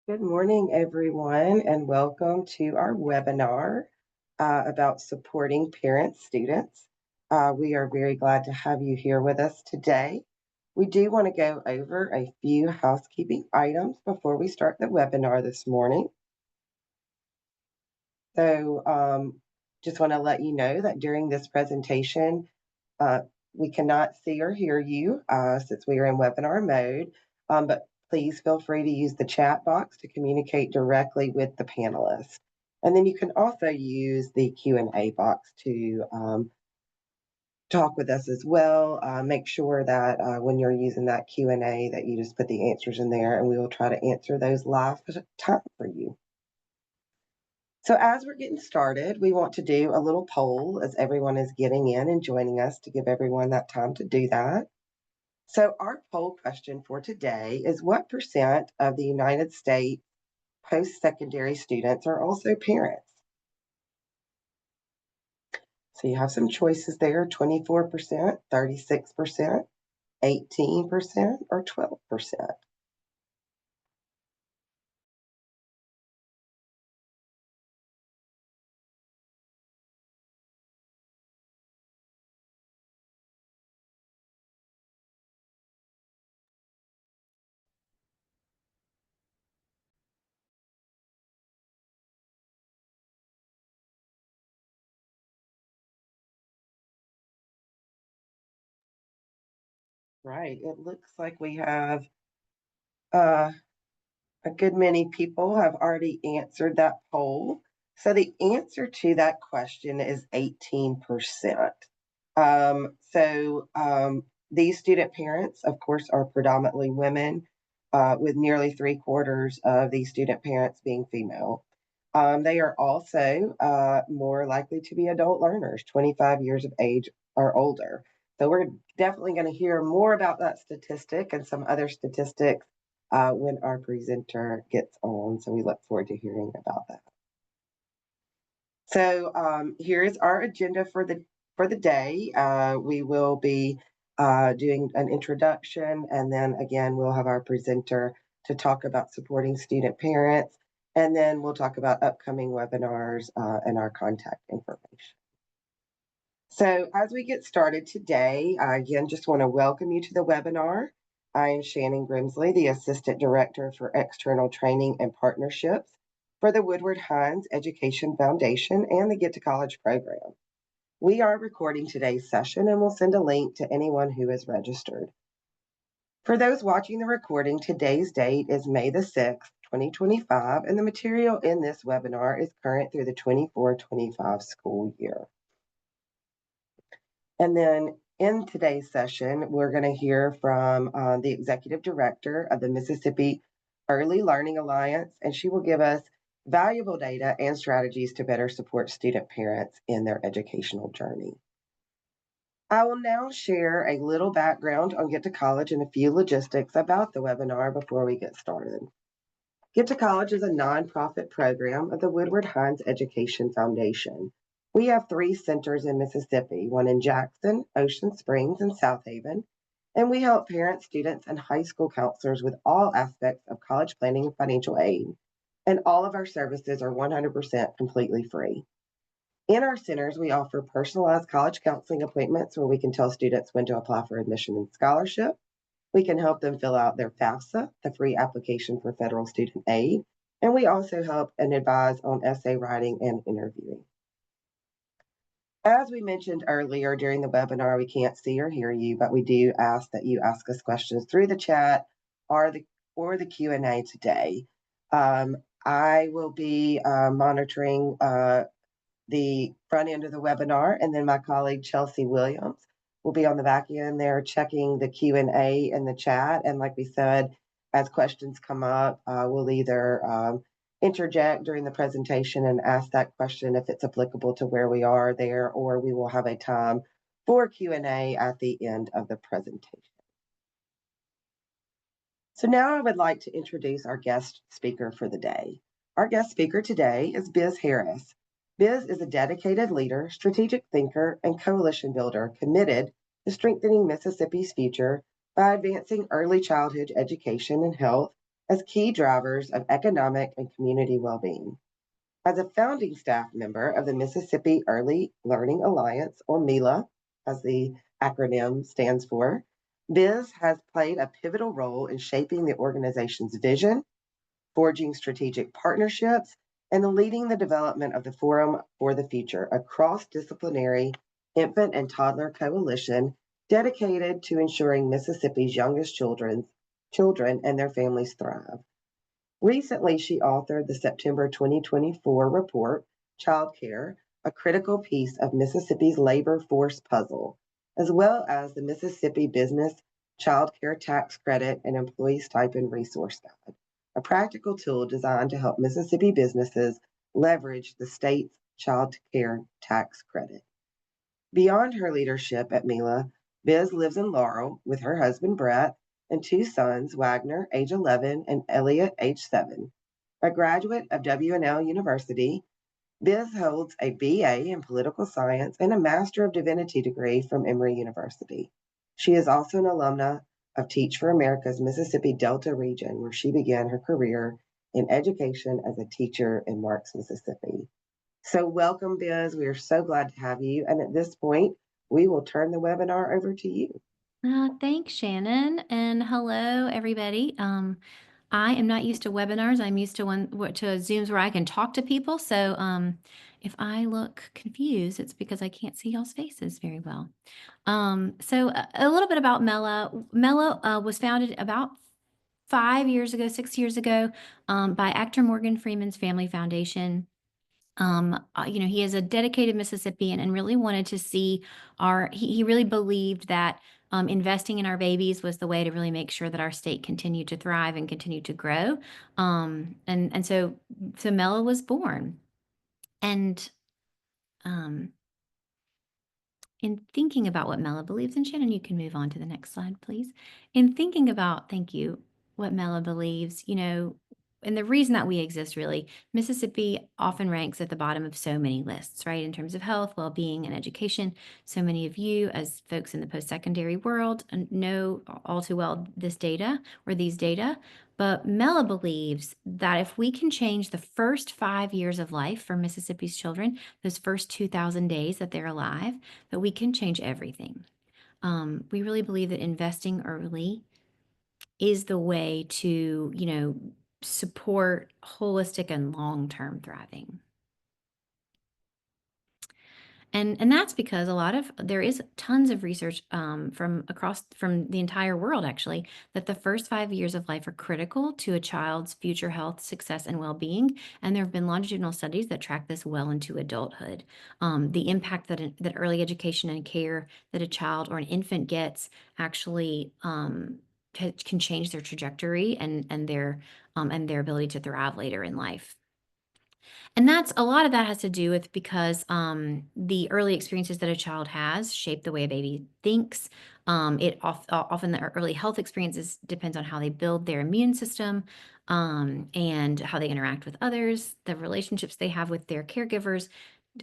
Good morning, everyone, and welcome to our webinar about supporting parent students. We are very glad to have you here with us today. We do want to go over a few housekeeping items before we start the webinar this morning. So just want to let you know that during this presentation, uh, we cannot see or hear you since we are in webinar mode, but please feel free to use the chat box to communicate directly with the panelists. And then you can also use the Q&A box to talk with us as well. Make sure that when you're using that Q&A that you just put the answers in there, and we will try to answer those live time for you. So as we're getting started, we want to do a little poll as everyone is getting in and joining us to give everyone that time to do that. So our poll question for today is, what percent of the United States post-secondary students are also parents? So you have some choices there: 24%, 36%, 18%, or 12%. Right, it looks like we have a good many people have already answered that poll. So the answer to that question is 18%. These student parents, of course, are predominantly women, with nearly 3/4 of these student parents being female. They are also more likely to be adult learners, 25 years of age or older. So we're definitely going to hear more about that statistic and some other statistics when our presenter gets on. So we look forward to hearing about that. So here is our agenda for the day. We will be doing an introduction, and then again we'll have our presenter to talk about supporting student parents, and then we'll talk about upcoming webinars and our contact information. So as we get started today, I again just want to welcome you to the webinar. I am Shannon Grimsley, the Assistant Director for External Training and Partnerships for the Woodward Hines Education Foundation and the Get to College program. We are recording today's session and will send a link to anyone who is registered. For those watching the recording, today's date is May the 6th, 2025, and the material in this webinar is current through the 24-25 school year. And then in today's session, we're going to hear from the Executive Director of the Mississippi Early Learning Alliance, and she will give us valuable data and strategies to better support student parents in their educational journey. I will now share a little background on Get to College and a few logistics about the webinar before we get started. Get to College is a nonprofit program of the Woodward Hines Education Foundation. We have 3 centers in Mississippi, one in Jackson, Ocean Springs, and South Haven, and we help parents, students, and high school counselors with all aspects of college planning and financial aid. And all of our services are 100% completely free. In our centers, we offer personalized college counseling appointments where we can tell students when to apply for admission and scholarship. We can help them fill out their FAFSA, the free application for federal student aid, and we also help and advise on essay writing and interviewing. As we mentioned earlier during the webinar, we can't see or hear you, but we do ask that you ask us questions through the chat or the Q&A today. I will be monitoring the front end of the webinar, and then my colleague Chelsea Williams will be on the back end there checking the Q&A in the chat. And like we said, as questions come up, we'll either interject during the presentation and ask that question if it's applicable to where we are there, or we will have a time for Q&A at the end of the presentation. So now I would like to introduce our guest speaker for the day. Our guest speaker today is Biz Harris. Biz is a dedicated leader, strategic thinker, and coalition builder committed to strengthening Mississippi's future by advancing early childhood education and health as key drivers of economic and community well-being. As a founding staff member of the Mississippi Early Learning Alliance, or MELA, as the acronym stands for, Biz has played a pivotal role in shaping the organization's vision, forging strategic partnerships, and leading the development of the Forum for the Future, a cross disciplinary infant and toddler coalition dedicated to ensuring Mississippi's youngest children and their families thrive. Recently, she authored the September 2024 report, Childcare, a critical piece of Mississippi's labor force puzzle, as well as the Mississippi Business Child Care Tax Credit and Employee Stipend Resource Guide, a practical tool designed to help Mississippi businesses leverage the state's child care tax credit. Beyond her leadership at Mila, Biz lives in Laurel with her husband Brett and two sons, Wagner, age 11, and Elliot, age 7. A graduate of W&L University, Biz holds a BA in political science and a Master of Divinity degree from Emory University. She is also an alumna of Teach for America's Mississippi Delta region, where she began her career in education as a teacher in Marks, Mississippi. So, welcome, Biz. We are so glad to have you. And at this point, we will turn the webinar over to you. Thanks, Shannon, and hello, everybody. I am not used to webinars. I'm used to Zooms where I can talk to people. So if I look confused, it's because I can't see y'all's faces very well. So a little bit about Mela. Mela was founded about 5 years ago, 6 years ago, by actor Morgan Freeman's Family Foundation. He is a dedicated Mississippian and really wanted to see he really believed that investing in our babies was the way to really make sure that our state continued to thrive and continue to grow. So Mela was born. And in thinking about what Mela believes, and Shannon, you can move on to the next slide, please. In thinking about, thank you, what Mela believes, and the reason that we exist really, Mississippi often ranks at the bottom of so many lists, right? In terms of health, well-being, and education. So many of you, as folks in the post-secondary world, know all too well these data. But Mela believes that if we can change the first 5 years of life for Mississippi's children, those first 2,000 days that they're alive, that we can change everything. We really believe that investing early is the way to, support holistic and long-term thriving. And that's because there is tons of research from the entire world, actually, that the first 5 years of life are critical to a child's future health, success, and well-being. And there have been longitudinal studies that track this well into adulthood. The impact that early education and care that a child or an infant gets actually can change their trajectory and their ability to thrive later in life. And a lot of that has to do with because the early experiences that a child has shape the way a baby thinks. Often the early health experiences depends on how they build their immune system, and how they interact with others, the relationships they have with their caregivers,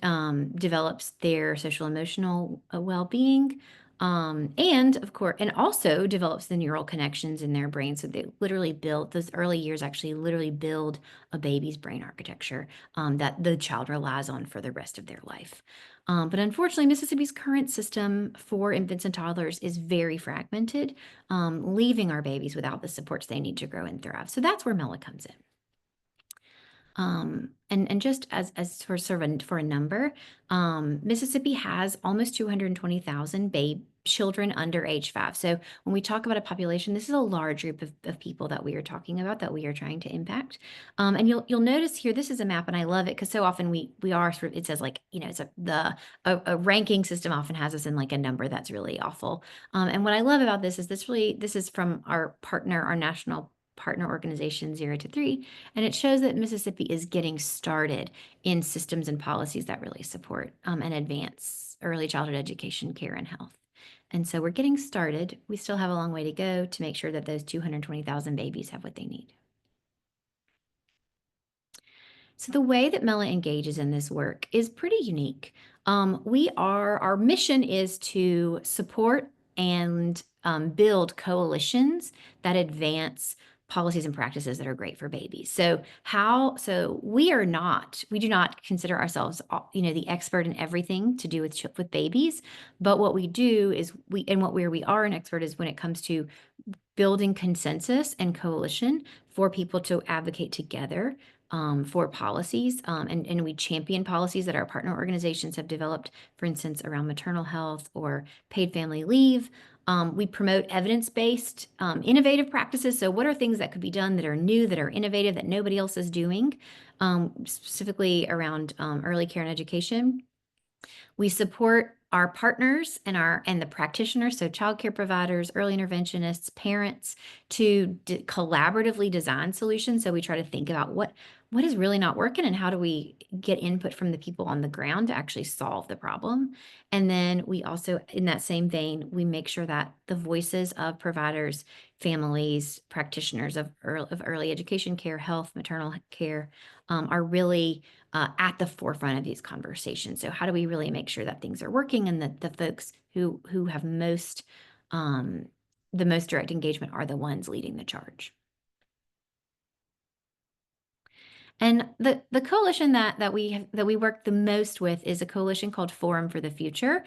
develops their social emotional well-being, and of course, and also develops the neural connections in their brain. So those early years actually literally build a baby's brain architecture that the child relies on for the rest of their life. But unfortunately, Mississippi's current system for infants and toddlers is very fragmented, leaving our babies without the supports they need to grow and thrive. So that's where Mela comes in. And just as for a number, Mississippi has almost 220,000 children under age 5. So when we talk about a population, this is a large group of people that we are talking about, that we are trying to impact. And you'll notice here, this is a map, and I love it because so often we are it says like, it's a ranking system often has us in like a number that's really awful. And what I love about this is this is from our national partner organization 0 to 3, and it shows that Mississippi is getting started in systems and policies that really support and advance early childhood education, care, and health. And so we're getting started. We still have a long way to go to make sure that those 220,000 babies have what they need. So the way that Mela engages in this work is pretty unique. Our mission is to support and build coalitions that advance policies and practices that are great for babies. So we do not consider ourselves, the expert in everything to do with babies. But what we do is where we are an expert is when it comes to building consensus and coalition for people to advocate together for policies. And we champion policies that our partner organizations have developed, for instance, around maternal health or paid family leave. We promote evidence-based, innovative practices. So what are things that could be done that are new, that are innovative, that nobody else is doing, specifically around early care and education. We support our partners and the practitioners, so childcare providers, early interventionists, parents, to collaboratively design solutions. So we try to think about what is really not working and how do we get input from the people on the ground to actually solve the problem. And then we also, in that same vein, we make sure that the voices of providers, families, practitioners of early education care, health, maternal care, are really at the forefront of these conversations. So how do we really make sure that things are working and that the folks who have the most direct engagement are the ones leading the charge? And the coalition that we work the most with is a coalition called Forum for the Future.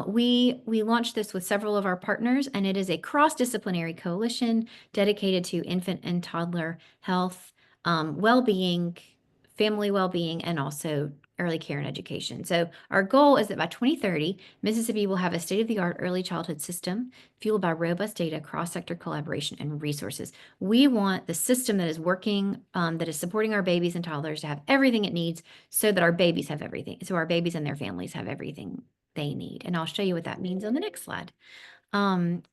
We launched this with several of our partners, and it is a cross-disciplinary coalition dedicated to infant and toddler health, well-being, family well-being, and also early care and education. So our goal is that by 2030, Mississippi will have a state-of-the-art early childhood system fueled by robust data, cross-sector collaboration, and resources. We want the system that is working, that is supporting our babies and toddlers to have everything it needs so that our babies have everything. So our babies and their families have everything they need. And I'll show you what that means on the next slide.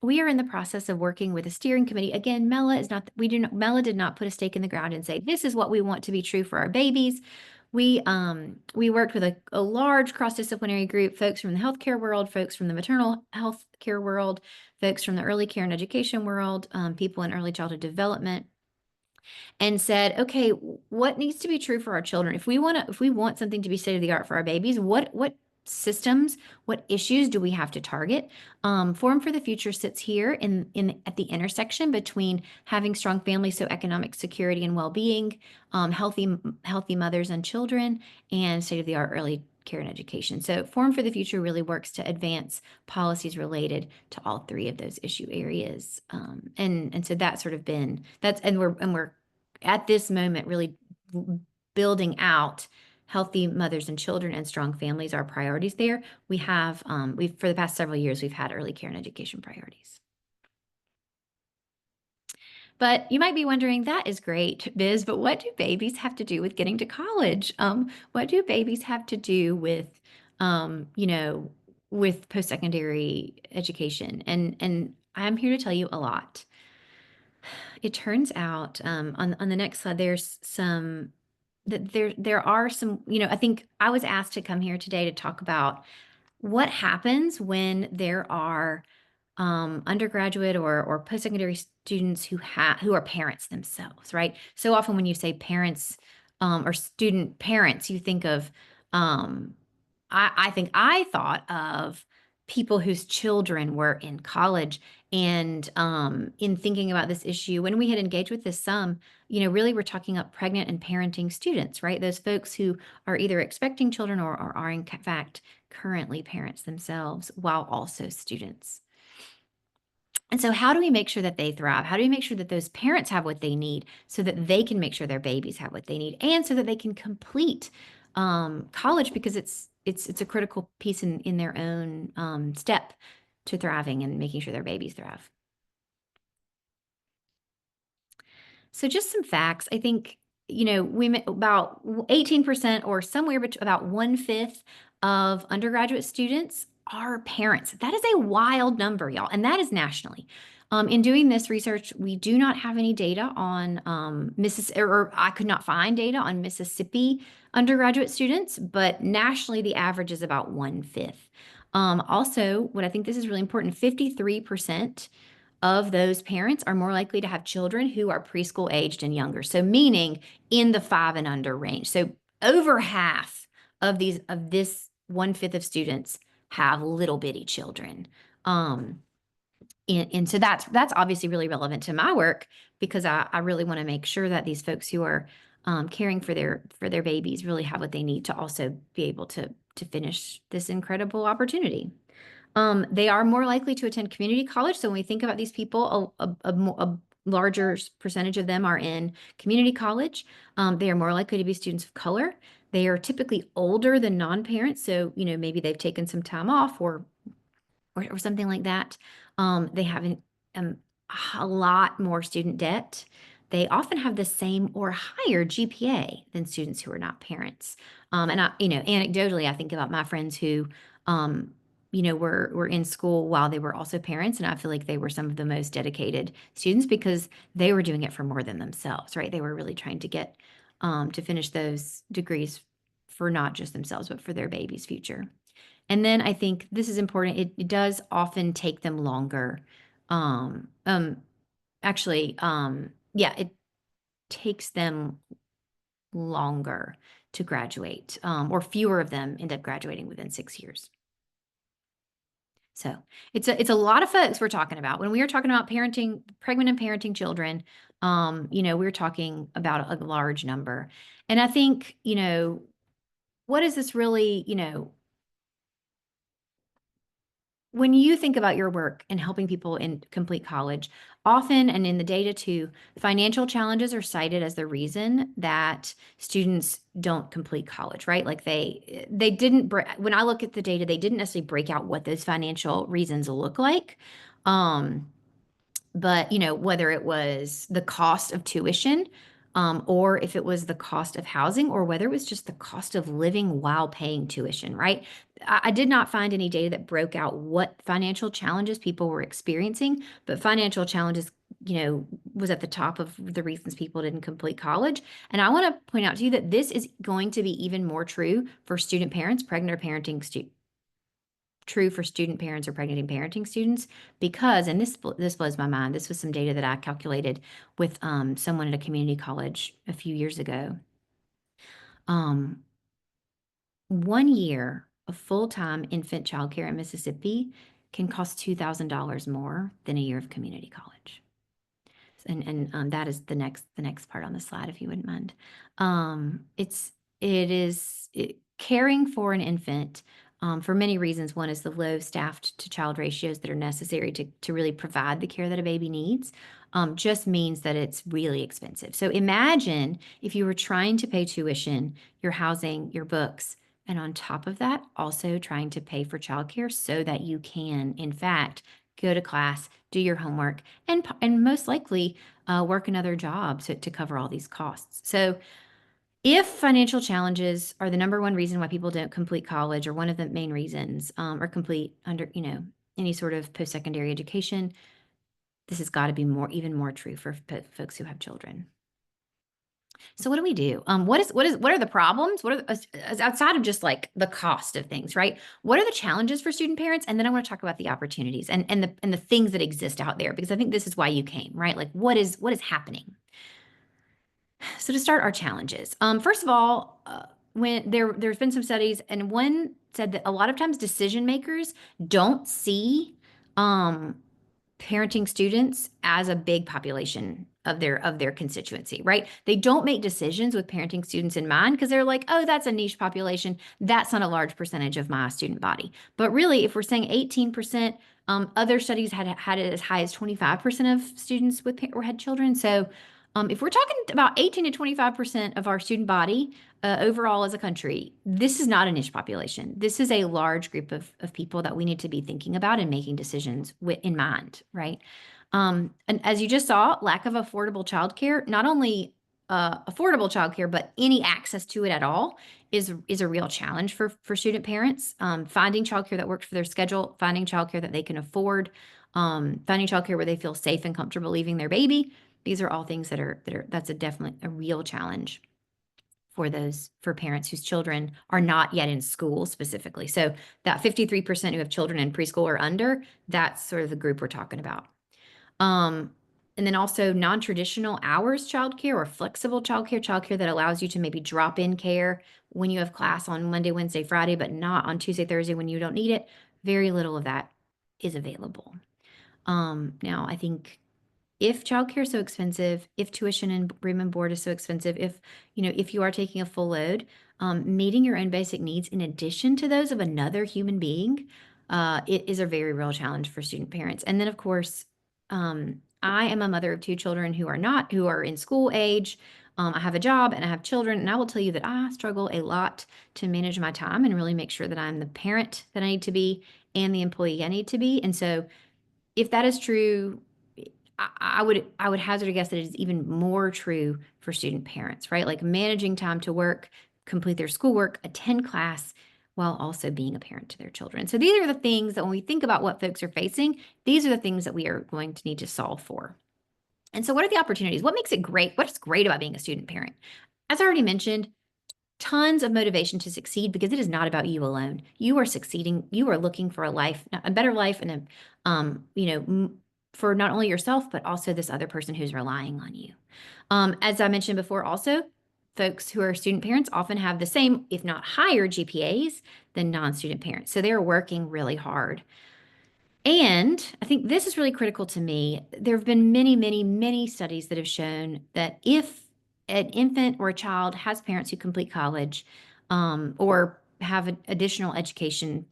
We are in the process of working with a steering committee. Again, Mela did not put a stake in the ground and say, this is what we want to be true for our babies. We worked with a large cross-disciplinary group, folks from the healthcare world, folks from the maternal health care world, folks from the early care and education world, people in early childhood development, and said, okay, what needs to be true for our children? If we want something to be state of the art for our babies, what systems, what issues do we have to target? Forum for the Future sits here at the intersection between having strong families, so economic security and well-being, healthy mothers and children, and state-of-the-art early care and education. So Forum for the Future really works to advance policies related to all three of those issue areas. And so that's sort of been and we're at this moment really building out healthy mothers and children and strong families are priorities there. We've for the past several years, we've had early care and education priorities. But you might be wondering, that is great, Biz, but what do babies have to do with getting to college? What do babies have to do with, with post-secondary education? And I'm here to tell you a lot. It turns out, on the next slide, there's some that there are some, I think I was asked to come here today to talk about what happens when there are undergraduate or post-secondary students who are parents themselves, right? So often when you say parents, or student parents, you think of, I think I thought of people whose children were in college. And in thinking about this issue, when we had engaged with this really we're talking up pregnant and parenting students, right? Those folks who are either expecting children or are in fact currently parents themselves while also students. And so how do we make sure that they thrive? How do we make sure that those parents have what they need so that they can make sure their babies have what they need, and so that they can complete college, because it's a critical piece in their own step to thriving and making sure their babies thrive. So just some facts. I think, about 18% or somewhere between about 1/5 of undergraduate students are parents. That is a wild number, y'all, and that is nationally. In doing this research, we do not have any data on Mississippi, or I could not find data on Mississippi undergraduate students, but nationally, the average is about 1/5. Also, what I think this is really important, 53% of those parents are more likely to have children who are preschool aged and younger. So meaning in the 5 and under range. So over half of this 1/5 of students have little bitty children. And so that's obviously really relevant to my work because I really want to make sure that these folks who are caring for their babies really have what they need to also be able to finish this incredible opportunity. They are more likely to attend community college. So when we think about these people, a larger percentage of them are in community college. They are more likely to be students of color. They are typically older than non-parents. So, maybe they've taken some time off or something like that. They have um, a lot more student debt. They often have the same or higher GPA than students who are not parents. And anecdotally, I think about my friends who, were in school while they were also parents, and I feel like they were some of the most dedicated students because they were doing it for more than themselves, right? They were really trying to get to finish those degrees for not just themselves, but for their baby's future. And then I think this is important. It does often take them longer. Um, um, yeah, it takes them longer to graduate, or fewer of them end up graduating within 6 years. So it's a lot of folks we're talking about when we are talking about parenting, pregnant and parenting children. We're talking about a large number, and I think what is this really? When you think about your work and helping people in complete college, often and in the data too, financial challenges are cited as the reason that students don't complete college, right? Like they didn't when I look at the data, they didn't necessarily break out what those financial reasons look like. Um, but whether it was the cost of tuition, or if it was the cost of housing, or whether it was just the cost of living while paying tuition, right? I did not find any data that broke out what financial challenges people were experiencing, but financial challenges, was at the top of the reasons people didn't complete college. And I want to point out to you that this is going to be even more true for student parents, pregnant or parenting true for student parents or pregnant and parenting students because, and this blows my mind. This was some data that I calculated with someone at a community college a few years ago. 1 year of full-time infant childcare in Mississippi can cost $2,000 more than a year of community college. And that is the next part on the slide, if you wouldn't mind. Caring for an infant, for many reasons. One is the low staffed to child ratios that are necessary to really provide the care that a baby needs. Just means that it's really expensive. So imagine if you were trying to pay tuition, your housing, your books, and on top of that, also trying to pay for childcare so that you can, in fact, go to class, do your homework, and most likely work another job to cover all these costs. So if financial challenges are the number one reason why people don't complete college, or one of the main reasons, or complete under any sort of post-secondary education, this has got to be even more true for folks who have children. So what do we do? What are the problems? What are outside of just like the cost of things, right? What are the challenges for student parents? And then I want to talk about the opportunities and the things that exist out there, because I think this is why you came, right? Like what is happening? So to start, our challenges. First of all, when there's been some studies, and one said that a lot of times decision makers don't see um, parenting students as a big population of their constituency, right? They don't make decisions with parenting students in mind because they're like, oh, that's a niche population. That's not a large percentage of my student body. But really, if we're saying 18%, other studies had it as high as 25% of students had children. So if we're talking about 18 to 25% of our student body overall as a country, this is not a niche population. This is a large group of people that we need to be thinking about and making decisions in mind, right? And as you just saw, lack of affordable childcare, not only affordable childcare, but any access to it at all is a real challenge for student parents. Finding childcare that works for their schedule, finding childcare that they can afford, finding childcare where they feel safe and comfortable leaving their baby. These are all things that's definitely a real challenge for parents whose children are not yet in school specifically. So that 53% who have children in preschool or under, that's sort of the group we're talking about. And then also non-traditional hours childcare or flexible childcare that allows you to maybe drop in care when you have class on Monday, Wednesday, Friday, but not on Tuesday, Thursday when you don't need it. Very little of that is available. Now I think if childcare is so expensive, if tuition and room and board is so expensive, if you are taking a full load, meeting your own basic needs in addition to those of another human being, it is a very real challenge for student parents. And then, of course, I am a mother of two children who are in school age. I have a job and I have children, and I will tell you that I struggle a lot to manage my time and really make sure that I'm the parent that I need to be and the employee I need to be. And so, if that is true, I would hazard a guess that it is even more true for student parents, right? Like managing time to work, complete their schoolwork, attend class, while also being a parent to their children. So these are the things that when we think about what folks are facing, these are the things that we are going to need to solve for. And so what are the opportunities? What makes it great? What's great about being a student parent? As I already mentioned, tons of motivation to succeed because it is not about you alone. You are succeeding. You are looking for a better life, and for not only yourself but also this other person who's relying on you. As I mentioned before, also, folks who are student parents often have the same, if not higher, GPAs than non-student parents. So they're working really hard. And I think this is really critical to me. There have been many, many, many studies that have shown that if an infant or a child has parents who complete college, or have additional education,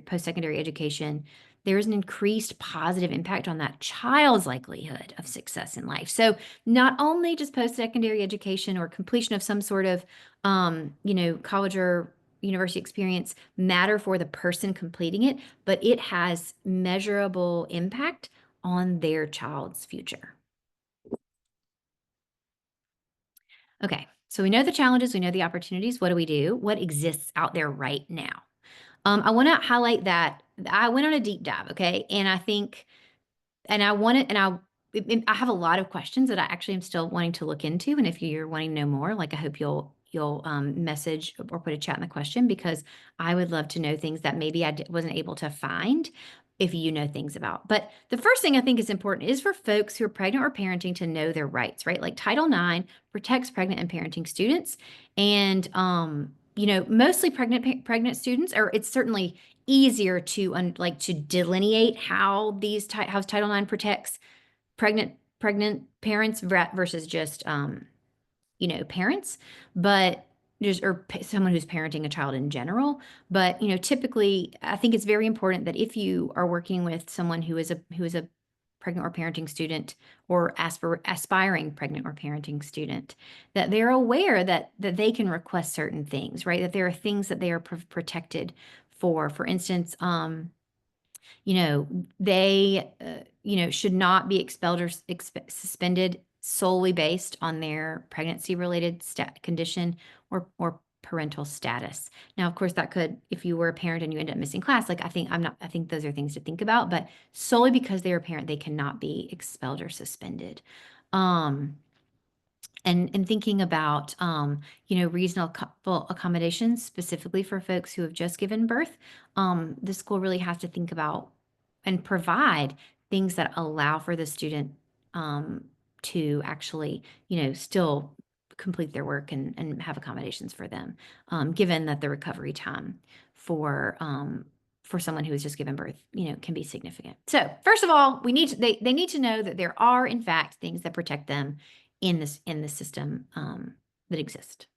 post-secondary education, there is an increased positive impact on that child's likelihood of success in life. So not only just post-secondary education or completion of some sort of, college or university experience matter for the person completing it, but it has measurable impact on their child's future. Okay, so we know the challenges, we know the opportunities. What do we do? What exists out there right now? I want to highlight that I went on a deep dive, okay, and I think, and I want it, and I have a lot of questions that I actually am still wanting to look into. And if you're wanting to know more, like I hope you'll message or put a chat in the question, because I would love to know things that maybe wasn't able to find if you know things about. But the first thing I think is important is for folks who are pregnant or parenting to know their rights, right? Like Title IX protects pregnant and parenting students, and mostly pregnant students, or it's certainly easier to to delineate how how Title IX protects pregnant parents versus just parents, but just someone who's parenting a child in general. But typically, I think it's very important that if you are working with someone who is a pregnant or parenting student, or aspiring pregnant or parenting student, that they're aware that they can request certain things, right? That there are things that they are protected for. For instance, they, should not be expelled or suspended solely based on their pregnancy-related condition or parental status. Now, of course, that could, if you were a parent and you end up missing class, like I think those are things to think about, but solely because they're a parent, they cannot be expelled or suspended. Um, and thinking about reasonable accommodations specifically for folks who have just given birth, the school really has to think about and provide things that allow for the student to actually still complete their work and have accommodations for them, given that the recovery time for someone who has just given birth can be significant. So first of all, they need to know that there are in fact things that protect them in the system that exist.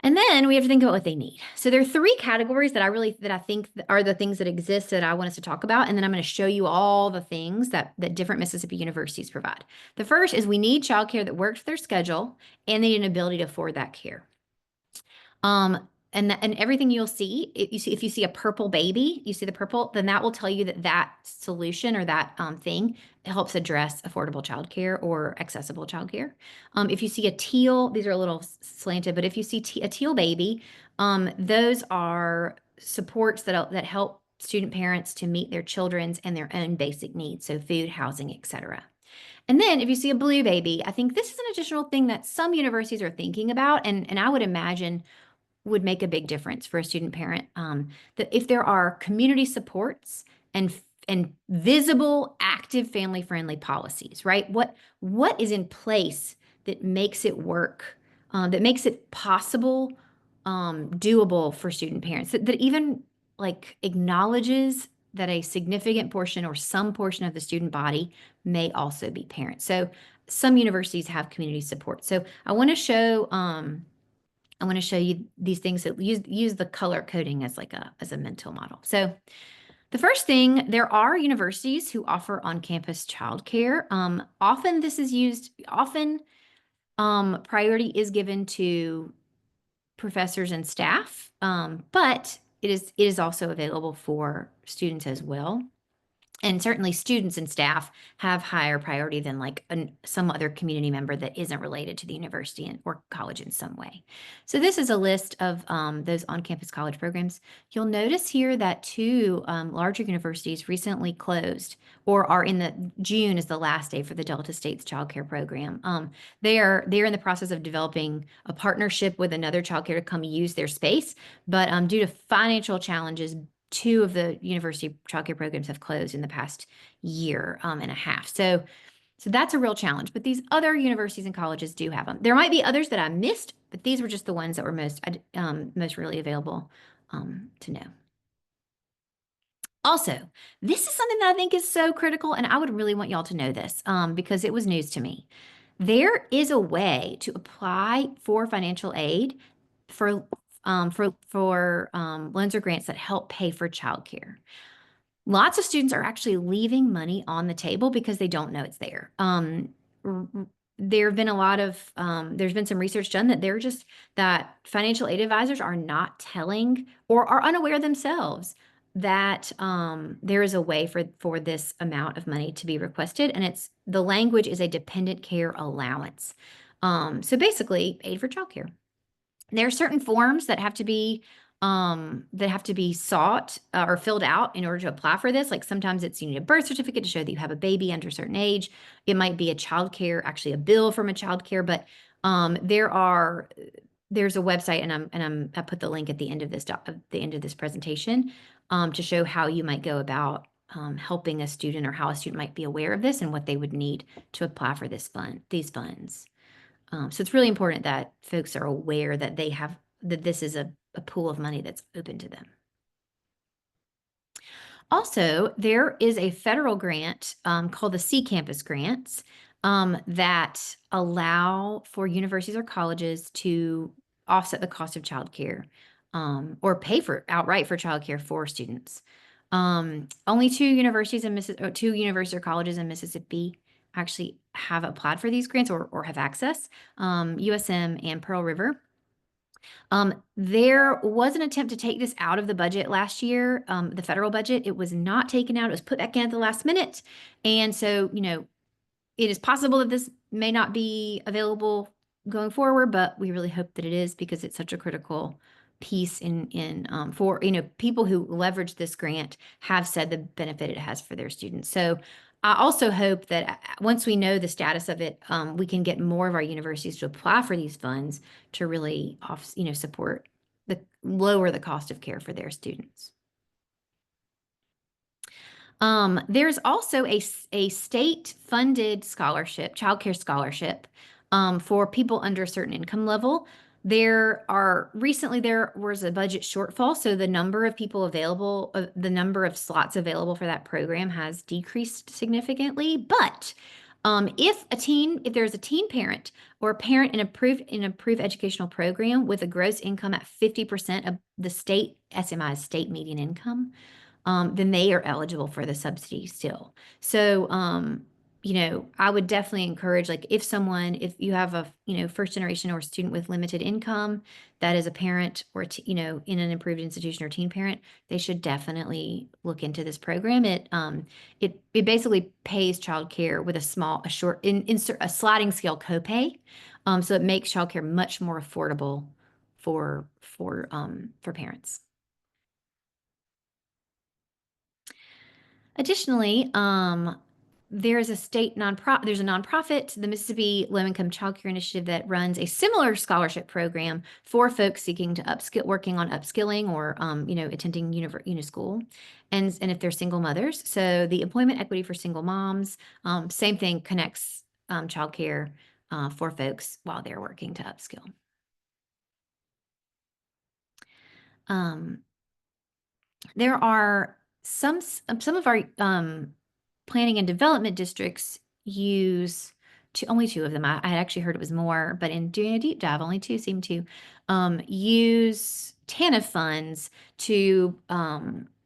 And then we have to think about what they need. So there are three categories that I think are the things that exist that I want us to talk about. And then I'm going to show you all the things that different Mississippi universities provide. The first is we need childcare that works their schedule, and they need an ability to afford that care. And everything you'll see, if you see a purple baby, you see the purple, then that will tell you that solution or that thing helps address affordable childcare or accessible childcare. If you see a teal, these are a little slanted, but if you see a teal baby, those are supports that help student parents to meet their children's and their own basic needs, so food, housing, etc. And then if you see a blue baby, I think this is an additional thing that some universities are thinking about, and I would imagine would make a big difference for a student parent. That if there are community supports and visible, active, family-friendly policies, right? What is in place that makes it work, that makes it possible, doable for student parents, that even like acknowledges that a significant portion or some portion of the student body may also be parents. So some universities have community support. So I want to show you these things that use the color coding as like a mental model. So the first thing, there are universities who offer on-campus childcare. Often priority is given to professors and staff, but it is also available for students as well. And certainly students and staff have higher priority than like some other community member that isn't related to the university or college in some way. So this is a list of those on-campus college programs. You'll notice here that two larger universities recently closed or are in the June is the last day for the Delta States Child Care Program. They're in the process of developing a partnership with another childcare to come use their space, but due to financial challenges, two of the university childcare programs have closed in the past year and a half. So that's a real challenge. But these other universities and colleges do have them. There might be others that I missed, but these were just the ones that were most really available to know. Also, this is something that I think is so critical, and I would really want y'all to know this because it was news to me. There is a way to apply for financial aid for loans or grants that help pay for childcare. Lots of students are actually leaving money on the table because they don't know it's there. There have been there's been some research done that financial aid advisors are not telling or are unaware themselves that there is a way for this amount of money to be requested, and the language is a dependent care allowance. So basically, aid for childcare. There are certain forms that have to be sought or filled out in order to apply for this. Like sometimes you need a birth certificate to show that you have a baby under a certain age. It might be actually a bill from a child care, but there's a website, and I put the link at the end of this presentation to show how you might go about helping a student, or how a student might be aware of this and what they would need to apply for these funds. So it's really important that folks are aware that this is a pool of money that's open to them. Also, there is a federal grant called the C-Campus grants that allow for universities or colleges to offset the cost of childcare or pay outright for childcare for students. Only two universities or colleges in Mississippi actually have applied for these grants or have access, USM and Pearl River. There was an attempt to take this out of the budget last year, the federal budget. It was not taken out. It was put back in at the last minute. And so, it is possible that this may not be available going forward, but we really hope that it is because it's such a critical piece for people who leverage this grant have said the benefit it has for their students. So I also hope that once we know the status of it, we can get more of our universities to apply for these funds to really support lower the cost of care for their students. There's also a state-funded scholarship, childcare scholarship, for people under a certain income level. Recently there was a budget shortfall, so the number of slots available for that program has decreased significantly. But if there's a teen parent or a parent in approved educational program with a gross income at 50% of the state SMI's state median income, then they are eligible for the subsidy still. So, I would definitely encourage, like, if you have a, first generation or student with limited income that is a parent or, in an improved institution or teen parent, they should definitely look into this program. It basically pays childcare with a sliding scale copay. So it makes childcare much more affordable for parents. Additionally, there's a nonprofit, the Mississippi Low Income Child Care Initiative, that runs a similar scholarship program for folks seeking to working on upskilling or, attending school, and if they're single mothers. So the Employment Equity for Single Moms, same thing, connects childcare for folks while they're working to upskill. There are some of our planning and development districts use only two of them. I had actually heard it was more, but in doing a deep dive, only two seem to use TANF funds to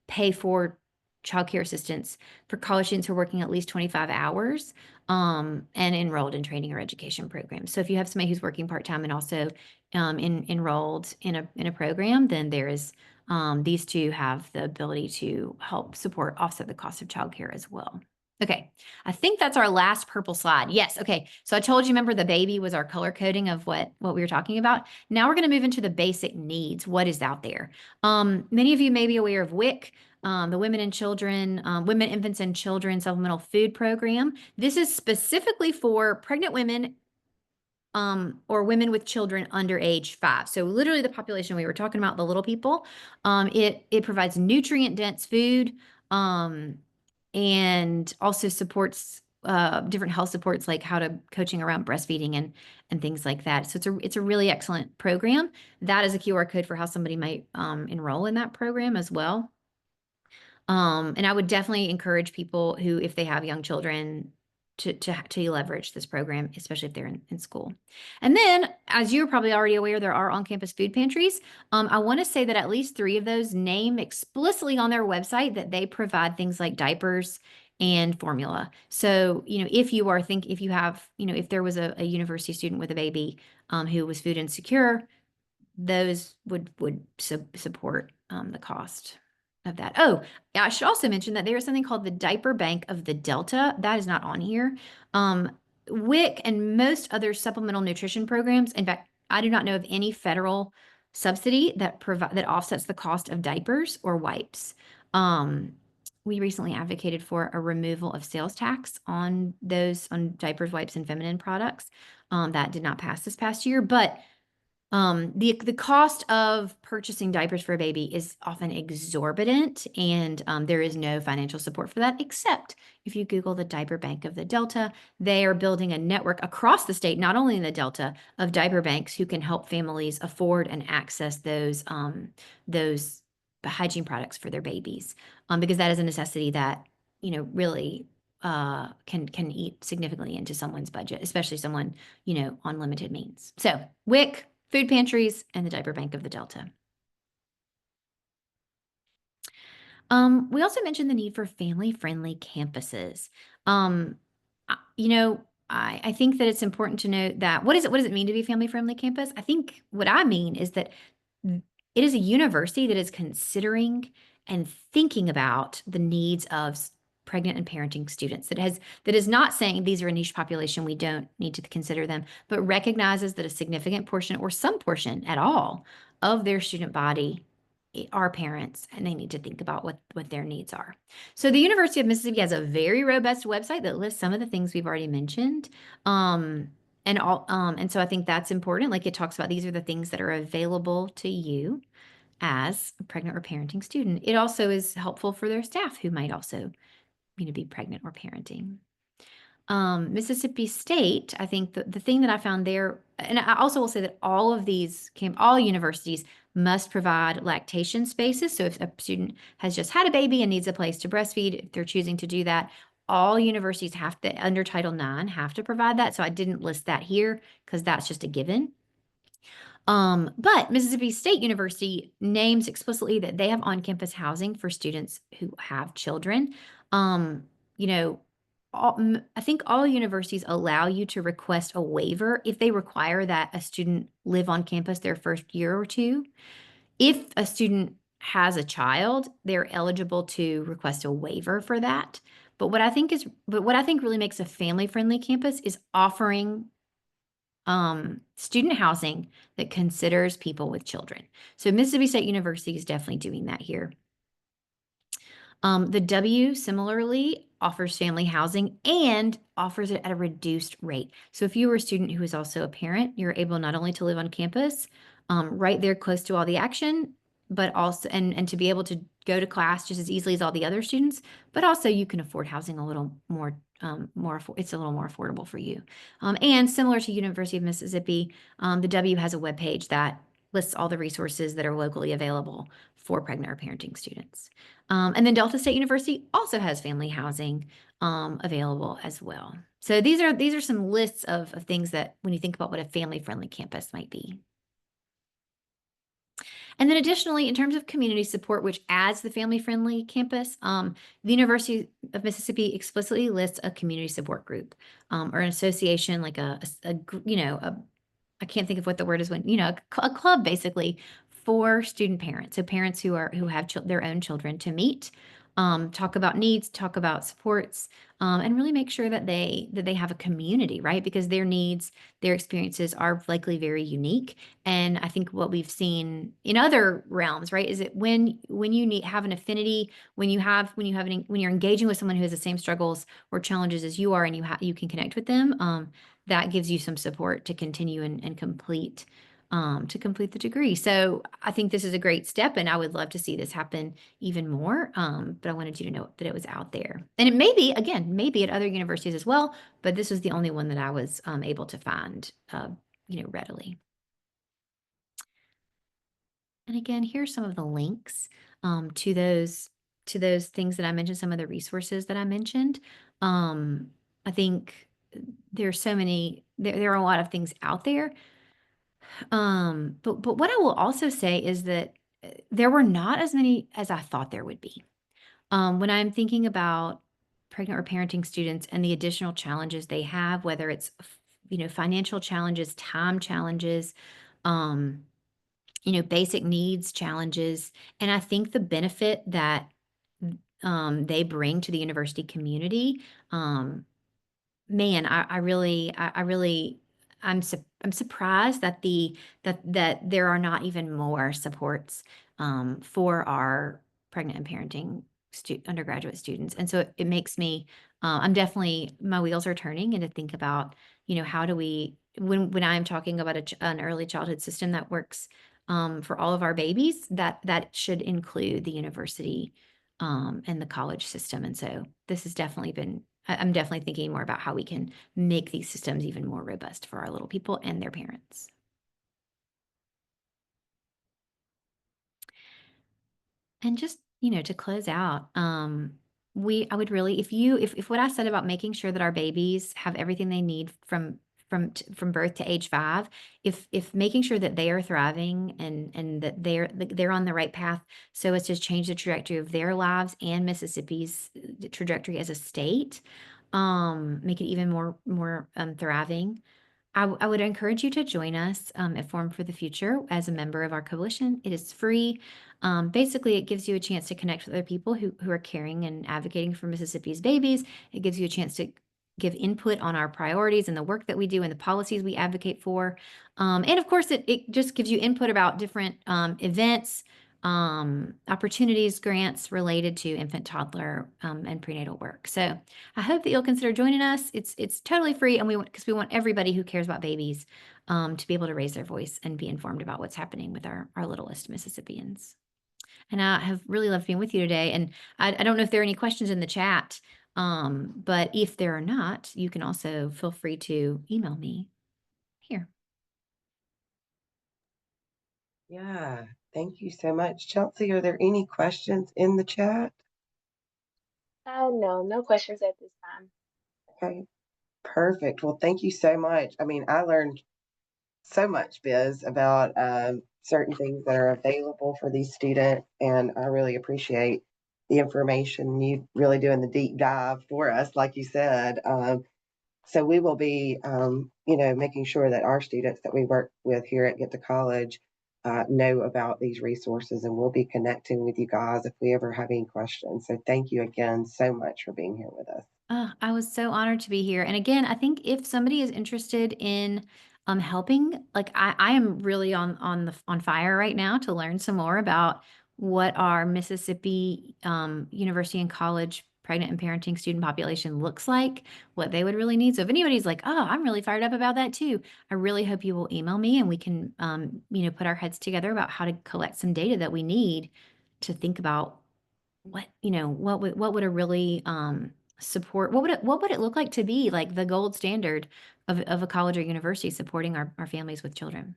pay for childcare assistance for college students who are working at least 25 hours and enrolled in training or education programs. So if you have somebody who's working part-time and also enrolled in a program, then there is these two have the ability to help support offset the cost of childcare as well. Okay, I think that's our last purple slide. Yes, okay. So I told you, remember the baby was our color coding of what we were talking about. Now we're going to move into the basic needs. What is out there? Many of you may be aware of WIC, the Women, Infants, and Children Supplemental Food Program. This is specifically for pregnant women or women with children under age 5. So literally the population we were talking about, the little people. It provides nutrient-dense food and also supports different health supports like coaching around breastfeeding and things like that. So it's a really excellent program. That is a QR code for how somebody might enroll in that program as well. And I would definitely encourage people who, if they have young children, to leverage this program, especially if they're in school. And then, as you're probably already aware, there are on-campus food pantries. I want to say that at least 3 of those name explicitly on their website that they provide things like diapers and formula. So, if you have, if there was a university student with a baby who was food insecure, those would support the cost of that. Oh, I should also mention that there is something called the Diaper Bank of the Delta. That is not on here. WIC and most other supplemental nutrition programs. In fact, I do not know of any federal subsidy that offsets the cost of diapers or wipes. We recently advocated for a removal of sales tax on diapers, wipes, and feminine products. That did not pass this past year, but the cost of purchasing diapers for a baby is often exorbitant, and there is no financial support for that, except if you Google the Diaper Bank of the Delta. They are building a network across the state, not only in the Delta, of diaper banks who can help families afford and access those hygiene products for their babies, because that is a necessity that really can eat significantly into someone's budget, especially someone on limited means. So WIC, food pantries, and the Diaper Bank of the Delta. We also mentioned the need for family-friendly campuses. I think that it's important to note that what does it mean to be a family-friendly campus? I think what I mean is that it is a university that is considering and thinking about the needs of pregnant and parenting students. That is not saying these are a niche population, we don't need to consider them, but recognizes that a significant portion or some portion at all of their student body are parents, and they need to think about what their needs are. So the University of Mississippi has a very robust website that lists some of the things we've already mentioned. And so I think that's important. Like, it talks about these are the things that are available to you as a pregnant or parenting student. It also is helpful for their staff who might also be pregnant or parenting. Mississippi State, I think the thing that I found there, and I also will say that all universities must provide lactation spaces. So if a student has just had a baby and needs a place to breastfeed, if they're choosing to do that, all universities have to, under Title IX, have to provide that. So I didn't list that here because that's just a given. But Mississippi State University names explicitly that they have on-campus housing for students who have children. I think all universities allow you to request a waiver if they require that a student live on campus their first year or two. If a student has a child, they're eligible to request a waiver for that. But what I think really makes a family-friendly campus is offering student housing that considers people with children. So Mississippi State University is definitely doing that here. The W similarly offers family housing and offers it at a reduced rate. So if you were a student who is also a parent, you're able not only to live on campus, right there close to all the action, but also and to be able to go to class just as easily as all the other students, but also you can afford housing a little more it's a little more affordable for you. And similar to University of Mississippi, the W has a webpage that lists all the resources that are locally available for pregnant or parenting students. And then Delta State University also has family housing available as well. So these are some lists of things that when you think about what a family friendly campus might be. And then additionally, in terms of community support, which adds the family-friendly campus, the University of Mississippi explicitly lists a community support group, or an association, like a I can't think of what the word is when, a club basically for student parents. So parents who have their own children to meet, talk about needs, talk about supports, and really make sure that they have a community, right? Because their needs, their experiences are likely very unique. And I think what we've seen in other realms, right, is that when you have an affinity, when you're engaging with someone who has the same struggles or challenges as you are, and you can connect with them, that gives you some support to continue and complete the degree. So I think this is a great step, and I would love to see this happen even more. But I wanted you to know that it was out there, and it may be again, maybe at other universities as well. But this was the only one that I was able to find, readily. And again, here's some of the links to those things that I mentioned, some of the resources that I mentioned. I think there's so many. There are a lot of things out there. But what I will also say is that there were not as many as I thought there would be. When I'm thinking about pregnant or parenting students and the additional challenges they have, whether it's financial challenges, time challenges, um, basic needs challenges, and I think the benefit that they bring to the university community. Man, I'm surprised that there are not even more supports, for our pregnant and parenting undergraduate students, and so it makes me, I'm definitely my wheels are turning, and to think about, how do we when I'm talking about an early childhood system that works, for all of our babies, that should include the university, and the college system, and so this has definitely been I'm definitely thinking more about how we can make these systems even more robust for our little people and their parents. And just, to close out, I would really, if what I said about making sure that our babies have everything they need from birth to age 5, if making sure that they are thriving and that they're on the right path so as to change the trajectory of their lives and Mississippi's trajectory as a state, make it even more thriving. I would encourage you to join us at Forum for the Future as a member of our coalition. It is free. Basically, it gives you a chance to connect with other people who are caring and advocating for Mississippi's babies. It gives you a chance to give input on our priorities and the work that we do and the policies we advocate for. And of course, it just gives you input about different events, opportunities, grants related to infant, toddler, and prenatal work. So I hope that you'll consider joining us. It's totally free, and we want everybody who cares about babies, to be able to raise their voice and be informed about what's happening with our littlest Mississippians. And I have really loved being with you today. And I don't know if there are any questions in the chat, but if there are not, you can also feel free to email me here. Yeah, thank you so much. Chelsea, are there any questions in the chat? No, no questions at this time. Okay, perfect. Well, thank you so much. I mean, I learned so much, Biz, about certain things that are available for these students, and I really appreciate the information. You really doing the deep dive for us, like you said. So we will be, making sure that our students that we work with here at Get to College know about these resources, and we'll be connecting with you guys if we ever have any questions. So thank you again so much for being here with us. I was so honored to be here. And again, I think if somebody is interested in helping, like I am really on fire right now to learn some more about what our Mississippi University and College pregnant and parenting student population looks like, what they would really need. So if anybody's like, oh, I'm really fired up about that too, I really hope you will email me and we can put our heads together about how to collect some data that we need to think about what would a really support what would it look like to be like the gold standard of a college or university supporting our families with children.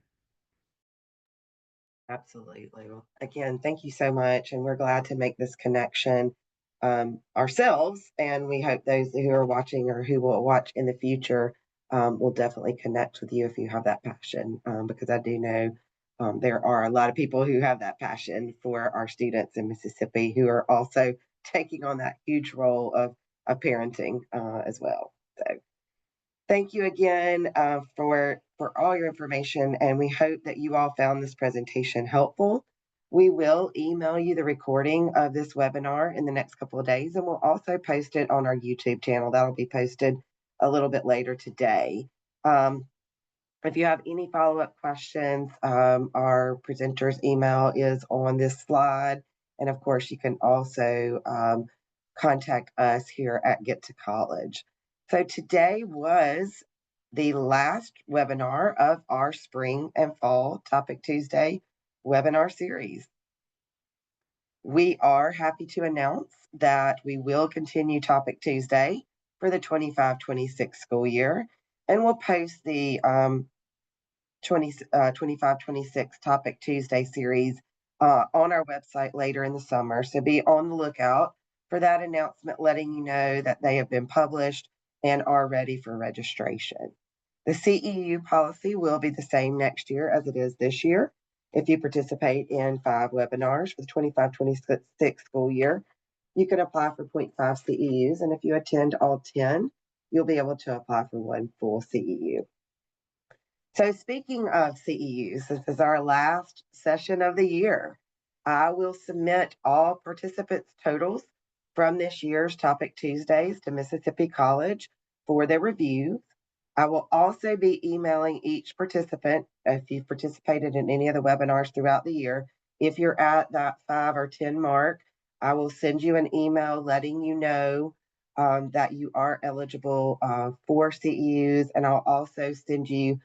Absolutely. Well, again, thank you so much, and we're glad to make this connection ourselves. And we hope those who are watching or who will watch in the future will definitely connect with you if you have that passion, because I do know there are a lot of people who have that passion for our students in Mississippi who are also taking on that huge role of parenting as well. So thank you again for all your information, and we hope that you all found this presentation helpful. We will email you the recording of this webinar in the next couple of days, and we'll also post it on our YouTube channel. That'll be posted a little bit later today. Um, if you have any follow-up questions, our presenter's email is on this slide. And of course, you can also contact us here at Get to College. So today was the last webinar of our spring and fall Topic Tuesday webinar series. We are happy to announce that we will continue Topic Tuesday for the 25-26 school year, and we'll post the 25-26 Topic Tuesday series on our website later in the summer. So be on the lookout for that announcement letting you know that they have been published and are ready for registration. The CEU policy will be the same next year as it is this year. If you participate in 5 webinars for the 25-26 school year, you can apply for 0.5 CEUs, and if you attend all 10, you'll be able to apply for 1 full CEU. So speaking of CEUs, this is our last session of the year. I will submit all participants' totals from this year's Topic Tuesdays to Mississippi College for their review. I will also be emailing each participant, if you've participated in any of the webinars throughout the year, if you're at that 5 or 10 mark, I will send you an email letting you know that you are eligible for CEUs, and I'll also send you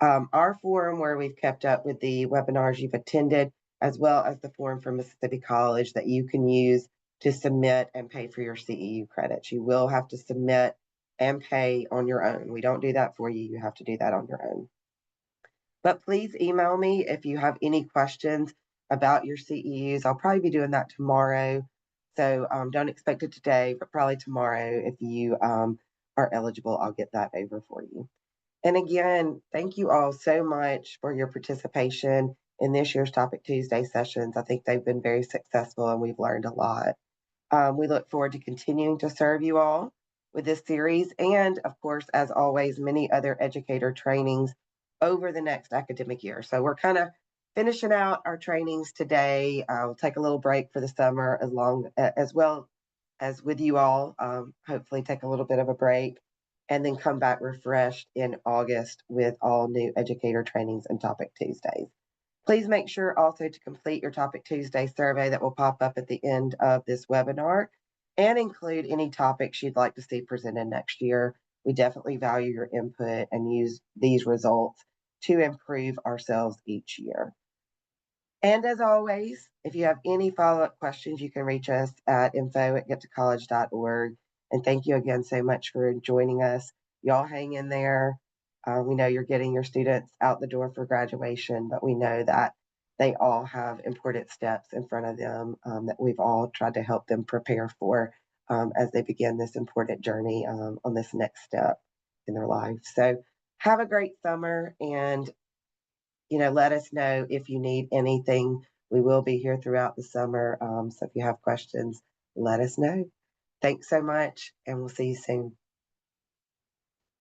our forum where we've kept up with the webinars you've attended, as well as the form from Mississippi College that you can use to submit and pay for your CEU credits. You will have to submit and pay on your own. We don't do that for you. You have to do that on your own. But please email me if you have any questions about your CEUs. I'll probably be doing that tomorrow. So don't expect it today, but probably tomorrow. If you are eligible, I'll get that over for you. And again, thank you all so much for your participation in this year's Topic Tuesday sessions. I think they've been very successful and we've learned a lot. We look forward to continuing to serve you all with this series and, of course, as always, many other educator trainings over the next academic year. So we're kind of finishing out our trainings today. We'll take a little break for the summer as well as with you all. Hopefully take a little bit of a break and then come back refreshed in August with all new educator trainings and Topic Tuesdays. Please make sure also to complete your Topic Tuesday survey that will pop up at the end of this webinar and include any topics you'd like to see presented next year. We definitely value your input and use these results to improve ourselves each year. And as always, if you have any follow-up questions, you can reach us at info@gettocollege.org. And thank you again so much for joining us. Y'all hang in there. We know you're getting your students out the door for graduation, but we know that they all have important steps in front of them that we've all tried to help them prepare for as they begin this important journey on this next step in their life. So have a great summer, and let us know if you need anything. We will be here throughout the summer. So if you have questions, let us know. Thanks so much, and we'll see you soon.